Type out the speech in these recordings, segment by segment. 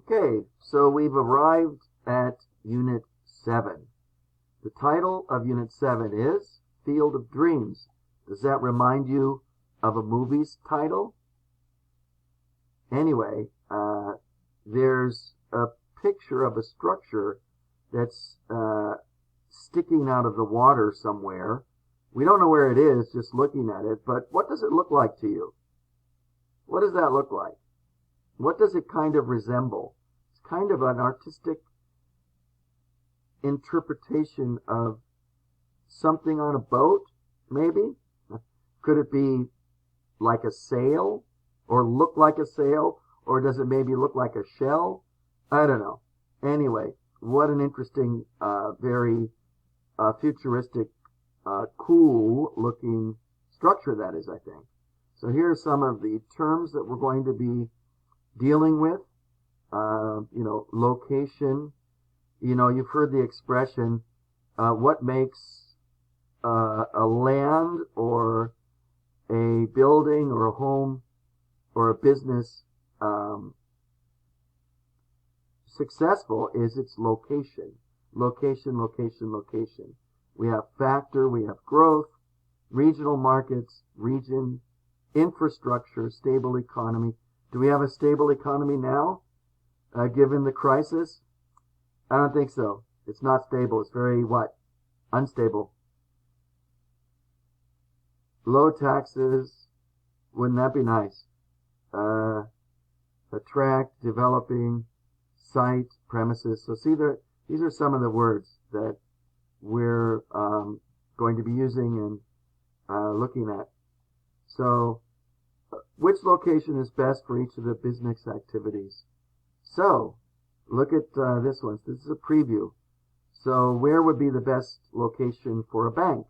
Okay, so we've arrived at Unit 7. The title of Unit 7 is Field of Dreams. Does that remind you of a movie's title? Anyway, there's a picture of a structure that's sticking out of the water somewhere. We don't know where it is just looking at it, but what does it look like to you? What does that look like? What does it kind of resemble? It's kind of an artistic interpretation of something on a boat, maybe? Could it be like a sail, or look like a sail, or does it maybe look like a shell? I don't know. Anyway, what an interesting, very futuristic, cool-looking structure that is, I think. So here are some of the terms that we're going to be dealing with. Location. You've heard the expression, what makes a land or a building or a home or a business successful is its location. Location, location, location. We have factor, we have growth, regional markets, region, infrastructure, stable economy. Do we have a stable economy now, given the crisis? I don't think so. It's not stable. It's very, unstable. Low taxes. Wouldn't that be nice? Attract, developing, site, premises. So see, these are some of the words that we're going to be using and looking at. So, which location is best for each of the business activities? So, look at this one. This is a preview. So, where would be the best location for a bank?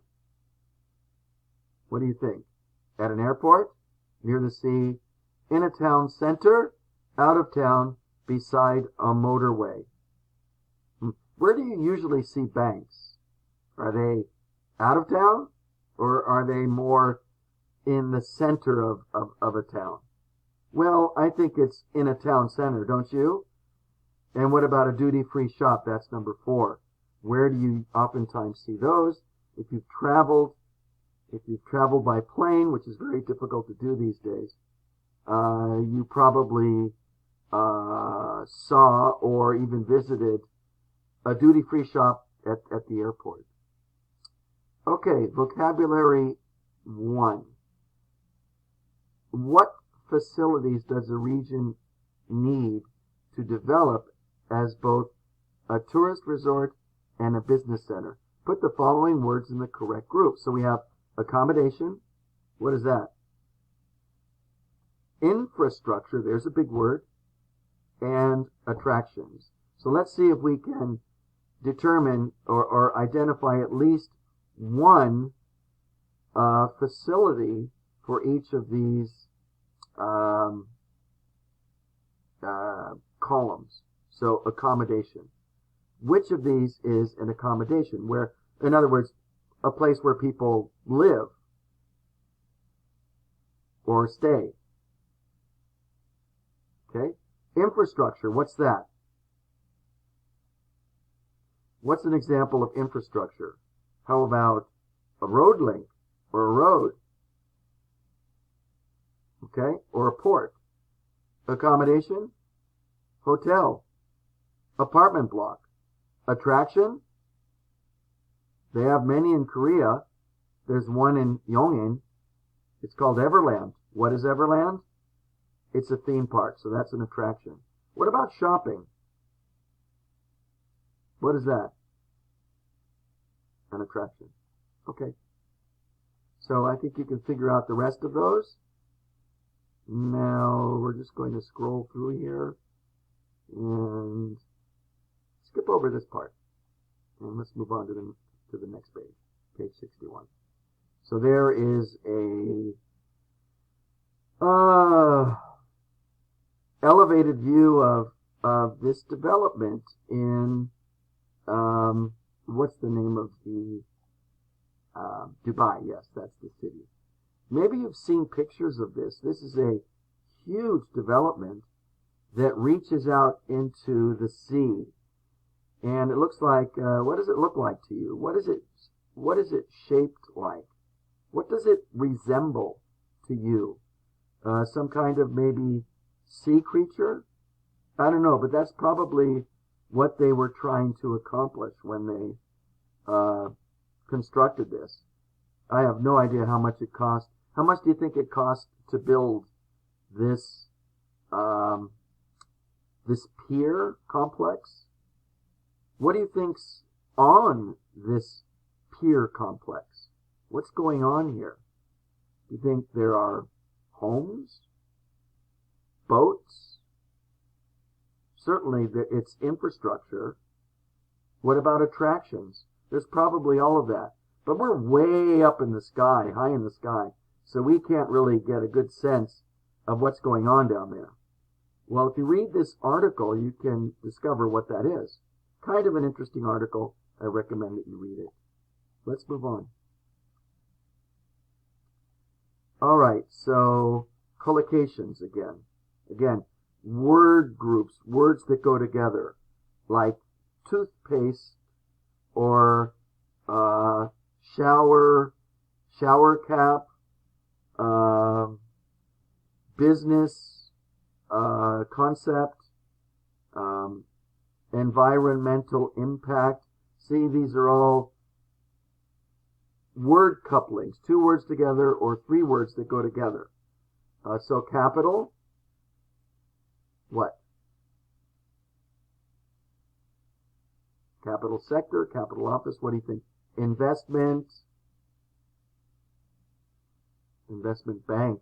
What do you think? At an airport? Near the sea? In a town center? Out of town? Beside a motorway? Where do you usually see banks? Are they out of town? Or are they more in the center of a town? Well, I think it's in a town center, don't you? And what about a duty-free shop? That's number 4. Where do you oftentimes see those? If you've traveled by plane, which is very difficult to do these days, you probably saw or even visited a duty-free shop at the airport. Okay, vocabulary 1. What facilities does a region need to develop as both a tourist resort and a business center? Put the following words in the correct group. So we have accommodation. What is that? Infrastructure, there's a big word. And attractions. So let's see if we can determine or identify at least one facility for each of these columns. So accommodation. Which of these is an accommodation? Where, in other words, a place where people live or stay. Okay? Infrastructure, what's that? What's an example of infrastructure? How about a road link or a road? Okay? Or a port. Accommodation, hotel, apartment block. Attraction, they have many in Korea. There's one in Yongin. It's called Everland. What is Everland? It's a theme park, so that's an attraction. What about shopping? What is that? An attraction. Okay. So I think you can figure out the rest of those. Now we're just going to scroll through here and skip over this part. And let's move on to the next page, page 61. So there is a elevated view of this development in what's the name of the Dubai? Yes, that's the city. Maybe you've seen pictures of this. This is a huge development that reaches out into the sea. And it looks like, what does it look like to you? What is it shaped like? What does it resemble to you? Some kind of maybe sea creature? I don't know, but that's probably what they were trying to accomplish when they constructed this. I have no idea how much it cost. How much do you think it cost to build this this pier complex? What do you think's on this pier complex? What's going on here? Do you think there are homes? Boats? Certainly it's infrastructure. What about attractions? There's probably all of that. But we're way up in the sky, high in the sky, so we can't really get a good sense of what's going on down there. Well, if you read this article, you can discover what that is. Kind of an interesting article. I recommend that you read it. Let's move on. All right, so collocations again. Again, word groups, words that go together, like toothpaste or shower cap, business concept, environmental impact. See, these are all word couplings, two words together or three words that go together. So capital, what? Capital sector, capital office, what do you think? Investment, investment bank,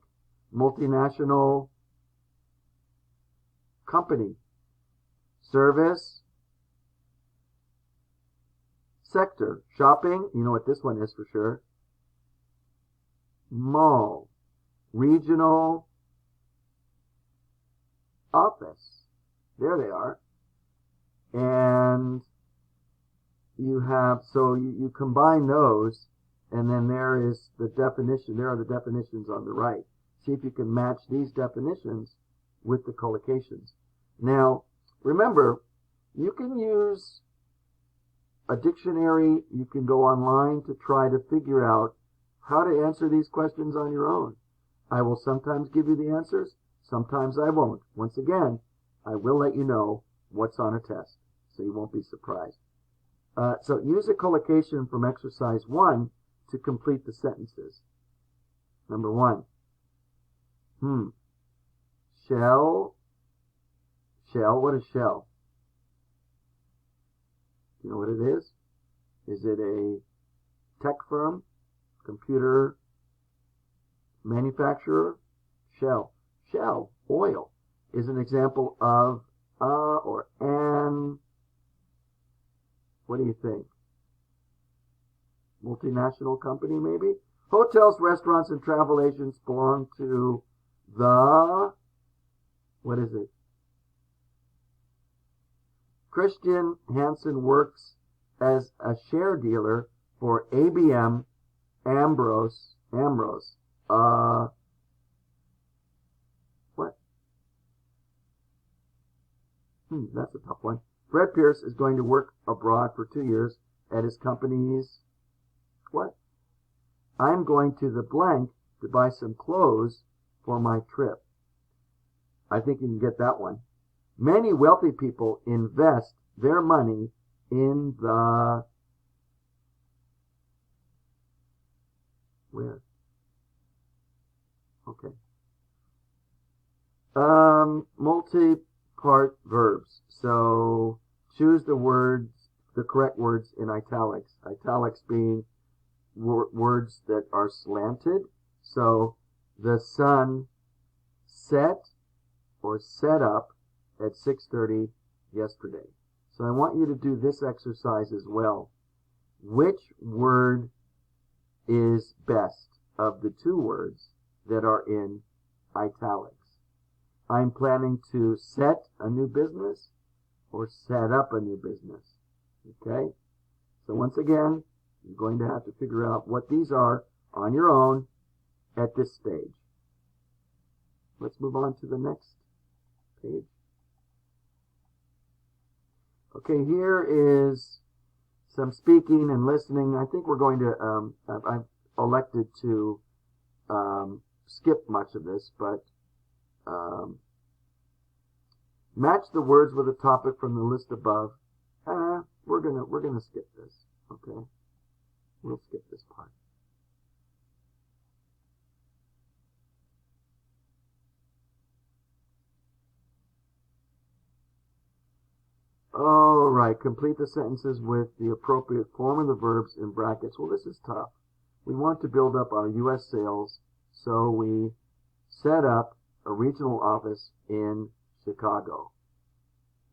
multinational company, service, sector, shopping, you know what this one is for sure, mall, regional office, there they are, and you have, so you combine those, and then there is the definition, there are the definitions on the right. See if you can match these definitions with the collocations. Now, remember, you can use a dictionary, you can go online to try to figure out how to answer these questions on your own. I will sometimes give you the answers, sometimes I won't. Once again, I will let you know what's on a test, so you won't be surprised. So use a collocation from exercise 1 to complete the sentences. Number 1. Shell. Shell, what is Shell? Do you know what it is? Is it a tech firm? Computer manufacturer? Shell. Shell, oil, is an example of or an. What do you think? Multinational company, maybe? Hotels, restaurants, and travel agents belong to the, what is it? Christian Hansen works as a share dealer for ABM Ambrose. What? That's a tough one. Fred Pierce is going to work abroad for 2 years at his company's, what? I'm going to the blank to buy some clothes for my trip. I think you can get that one. Many wealthy people invest their money in the, where? Okay. Multi-part verbs. So choose the words, the correct words in italics. Italics being words that are slanted. So the sun set or set up at 6:30 yesterday. So I want you to do this exercise as well. Which word is best of the two words that are in italics? I'm planning to set a new business or set up a new business. Okay? So once again, you're going to have to figure out what these are on your own at this stage. Let's move on to the next page. Okay, here is some speaking and listening. I think we're going to, I've elected to skip much of this, but match the words with a topic from the list above. We're gonna skip this. Okay, we'll skip this part. All right, complete the sentences with the appropriate form of the verbs in brackets. Well, this is tough. We want to build up our U.S. sales, so we set up a regional office in Chicago.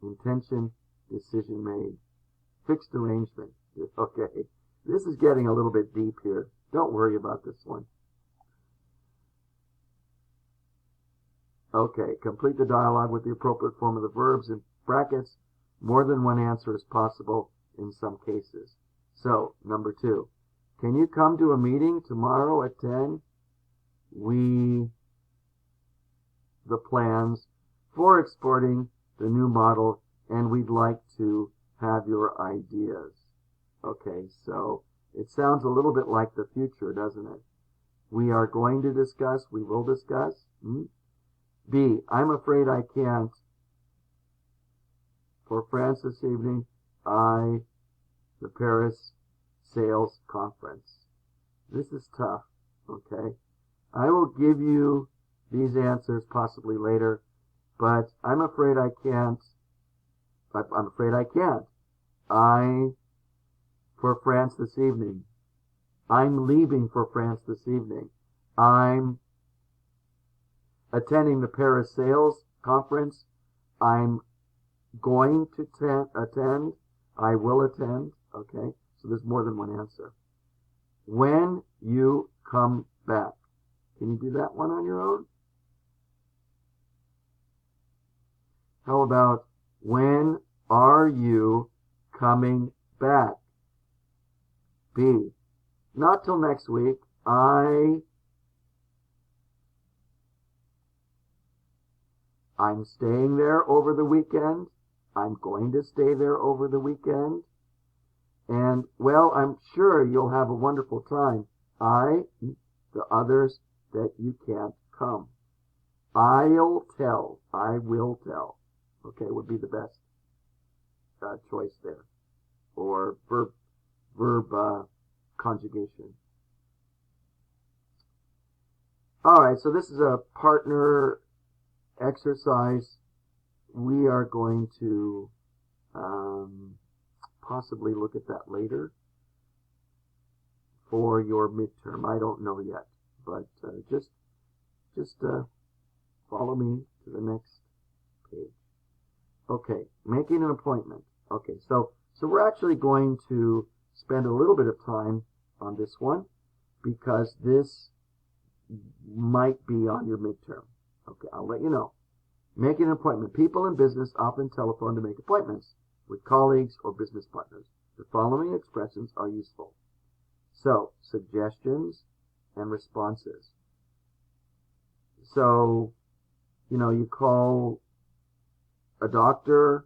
Intention, decision made. Fixed arrangement. Okay, this is getting a little bit deep here. Don't worry about this one. Okay, complete the dialogue with the appropriate form of the verbs in brackets. More than one answer is possible in some cases. So, number 2. Can you come to a meeting tomorrow at 10? The plans for exporting the new model, and we'd like to have your ideas. Okay, so it sounds a little bit like the future, doesn't it? We are going to discuss, we will discuss. B, I'm afraid I can't. For France this evening, the Paris sales conference. This is tough, okay? I will give you these answers possibly later, but I'm afraid I can't. I'm afraid I can't. For France this evening. I'm leaving for France this evening. I'm attending the Paris sales conference. I'm going to attend. I will attend. Okay, so there's more than one answer. When you come back. Can you do that one on your own? How about when are you coming back? B, not till next week. I'm staying there over the weekend. I'm going to stay there over the weekend. And, well, I'm sure you'll have a wonderful time. The others that you can't come. I'll tell. I will tell. Okay, would be the best choice there. Or verb conjugation. All right, so this is a partner exercise. We are going to possibly look at that later for your midterm. I don't know yet, but just follow me to the next page. Okay, making an appointment. Okay, so we're actually going to spend a little bit of time on this one because this might be on your midterm. Okay, I'll let you know. Making an appointment. People in business often telephone to make appointments with colleagues or business partners. The following expressions are useful. So, suggestions and responses. So, you call a doctor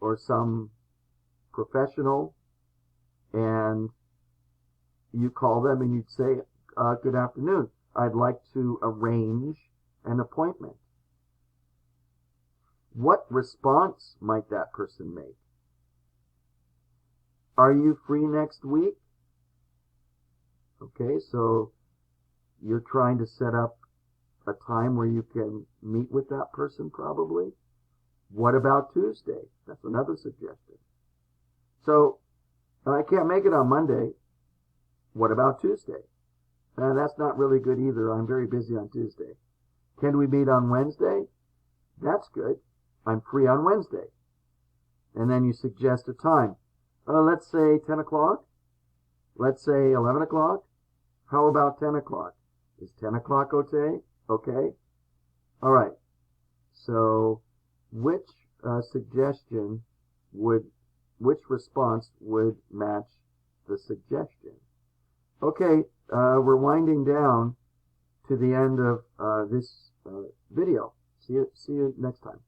or some professional and you call them and you'd say, good afternoon. I'd like to arrange an appointment. What response might that person make? Are you free next week? Okay, so you're trying to set up a time where you can meet with that person probably. What about Tuesday? That's another suggestion. So, I can't make it on Monday. What about Tuesday? That's not really good either. I'm very busy on Tuesday. Can we meet on Wednesday? That's good. I'm free on Wednesday. And then you suggest a time. Let's say 10 o'clock. Let's say 11 o'clock. How about 10 o'clock? Is 10 o'clock okay? Okay. All right. So, which response would match the suggestion? Okay, we're winding down to the end of this video. See you next time.